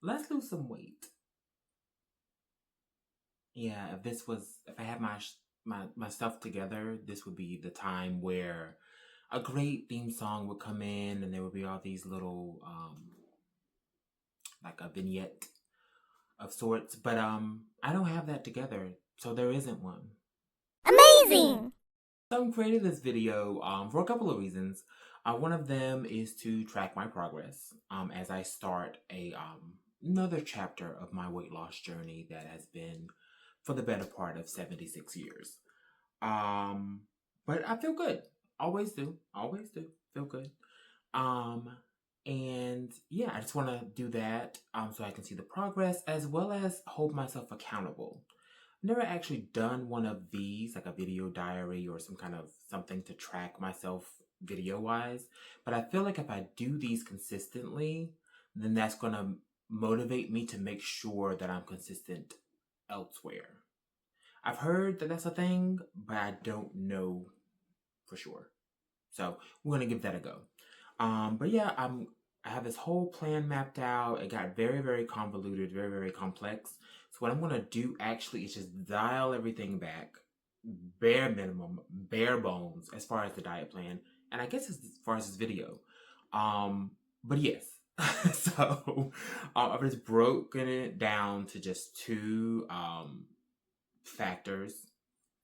let's lose some weight. Yeah, if I had my stuff together, this would be the time where a great theme song would come in, and there would be all these little like a vignette of sorts. But I don't have that together, so there isn't one. Amazing! So I created this video for a couple of reasons. One of them is to track my progress as I start a another chapter of my weight loss journey that has been for the better part of 76 years. Um, but I feel good. Always do. Always do. Feel good. Um, and yeah, I just want to do that so I can see the progress as well as hold myself accountable. Never actually done one of these, like a video diary or some kind of something to track myself video wise. But I feel like if I do these consistently, then that's going to motivate me to make sure that I'm consistent elsewhere. I've heard that that's a thing, but I don't know for sure. So we're going to give that a go. But yeah, I have this whole plan mapped out. It got very, very convoluted, very, very complex. So what I'm gonna do actually is just dial everything back, bare minimum, bare bones as far as the diet plan, and I guess as far as this video. But yes, so I've just broken it down to just two factors: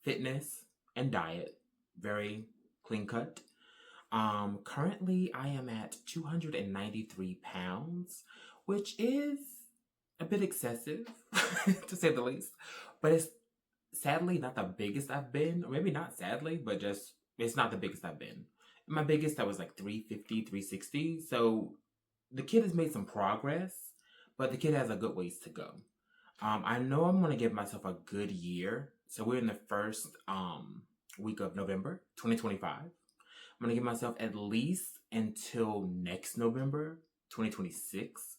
fitness and diet. Very clean cut. Currently I am at 293 pounds, which is a bit excessive to say the least. But it's sadly not the biggest I've been, or maybe not sadly, but just it's not the biggest I've been. My biggest I was like 350, 360. So the kid has made some progress, but the kid has a good ways to go. I know I'm gonna give myself a good year. So we're in the first week of November 2025. I'm gonna give myself at least until next November 2026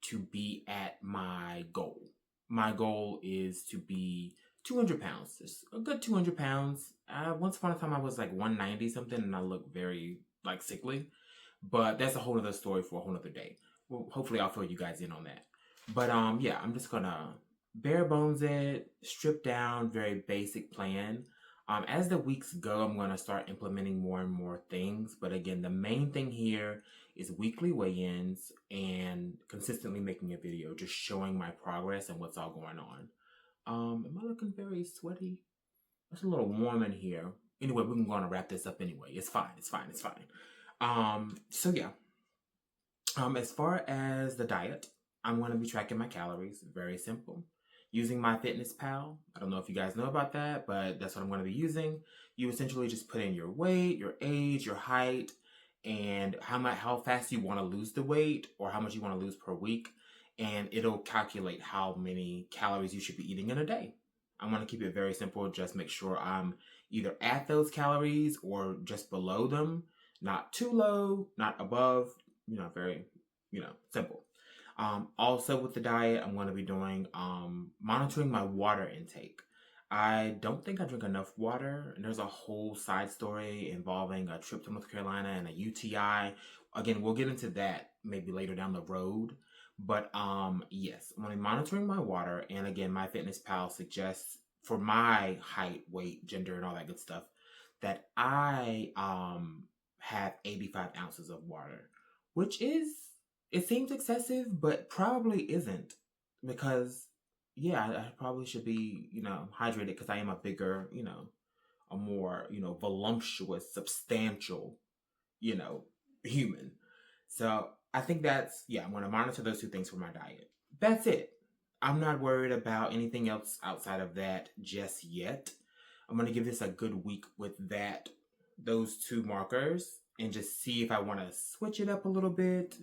to be at my goal. My goal is to be 200 pounds, just a good 200 pounds. Once upon a time, I was like 190 something, and I look very like sickly. But that's a whole other story for a whole other day. Well, hopefully, I'll fill you guys in on that. But yeah, I'm just gonna bare bones it, strip down, very basic plan. As the weeks go, I'm gonna start implementing more and more things. But again, the main thing here is weekly weigh-ins and consistently making a video, just showing my progress and what's all going on. Am I looking very sweaty? It's a little warm in here. Anyway, we're gonna wrap this up anyway. It's fine. It's fine. It's fine. So yeah. As far as the diet, I'm going to be tracking my calories. Very simple. Using my Fitness Pal. I don't know if you guys know about that, but that's what I'm going to be using. You essentially just put in your weight, your age, your height, and how fast you want to lose the weight or how much you want to lose per week, and it'll calculate how many calories you should be eating in a day. I want to keep it very simple. Just make sure I'm either at those calories or just below them. Not too low, not above, very, simple. Also with the diet, I'm going to be doing monitoring my water intake. I don't think I drink enough water, and there's a whole side story involving a trip to North Carolina and a UTI. Again, we'll get into that maybe later down the road. But yes, I'm going to be monitoring my water, and again, my Fitness Pal suggests for my height, weight, gender, and all that good stuff that I have 85 ounces of water, which is, it seems excessive, but probably isn't, because yeah, I probably should be, hydrated because I am a bigger, a more, voluptuous, substantial, you know, human. So I think yeah, I'm going to monitor those two things for my diet. That's it. I'm not worried about anything else outside of that just yet. I'm going to give this a good week with those two markers, and just see if I want to switch it up a little bit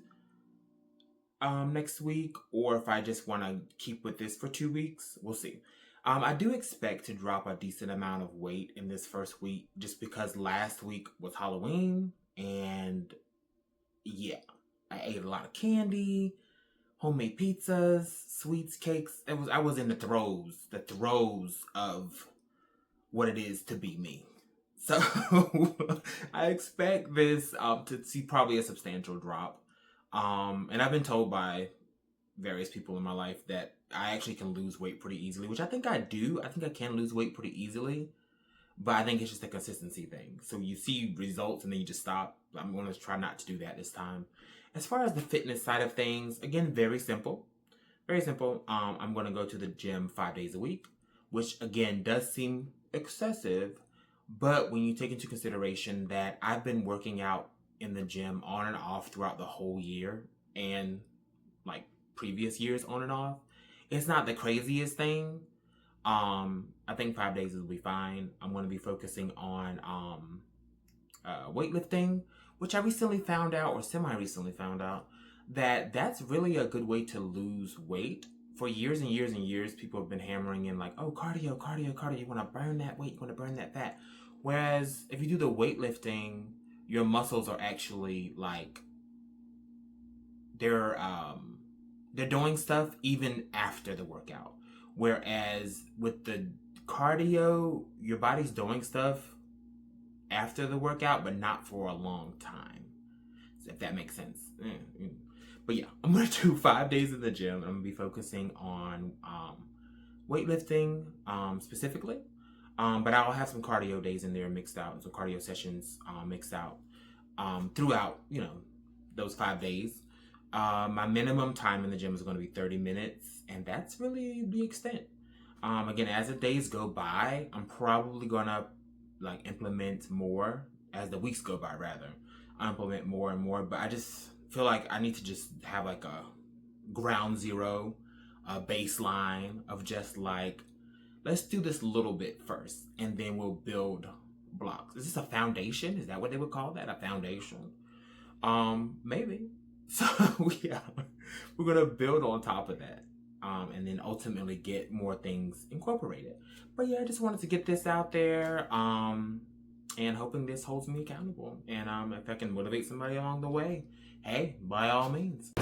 next week, or if I just want to keep with this for 2 weeks. We'll see. I do expect to drop a decent amount of weight in this first week, just because last week was Halloween, and yeah, I ate a lot of candy, homemade pizzas, sweets, cakes. I was in the throes of what it is to be me. So I expect this to see probably a substantial drop. And I've been told by various people in my life that I actually can lose weight pretty easily, which I think I do. I think I can lose weight pretty easily, but I think it's just a consistency thing. So you see results and then you just stop. I'm going to try not to do that this time. As far as the fitness side of things, again, very simple. Very simple. I'm going to go to the gym 5 days a week, which again does seem excessive, but when you take into consideration that I've been working out in the gym on and off throughout the whole year and like previous years on and off, it's not the craziest thing. I think 5 days will be fine. I'm going to be focusing on weightlifting, which I recently found out, or semi-recently found out, that that's really a good way to lose weight. For years and years and years, people have been hammering in like, oh, cardio, cardio, cardio. You want to burn that weight, you want to burn that fat. Whereas if you do the weightlifting, your muscles are actually like they're doing stuff even after the workout. Whereas with the cardio, your body's doing stuff after the workout, but not for a long time. If that makes sense. But yeah, I'm gonna do 5 days in the gym. I'm gonna be focusing on weightlifting specifically. But I'll have some cardio days in there mixed out, some cardio sessions mixed out throughout, those 5 days. My minimum time in the gym is going to be 30 minutes, and that's really the extent. Again, as the days go by, I'm probably going to implement more as the weeks go by, rather. I implement more and more, but I just feel like I need to just have like a ground zero, a baseline of just let's do this a little bit first, and then we'll build blocks. Is this a foundation? Is that what they would call that? A foundation? Maybe. So yeah, we're gonna build on top of that, and then ultimately get more things incorporated. But yeah, I just wanted to get this out there, and hoping this holds me accountable. And if I can motivate somebody along the way, hey, by all means.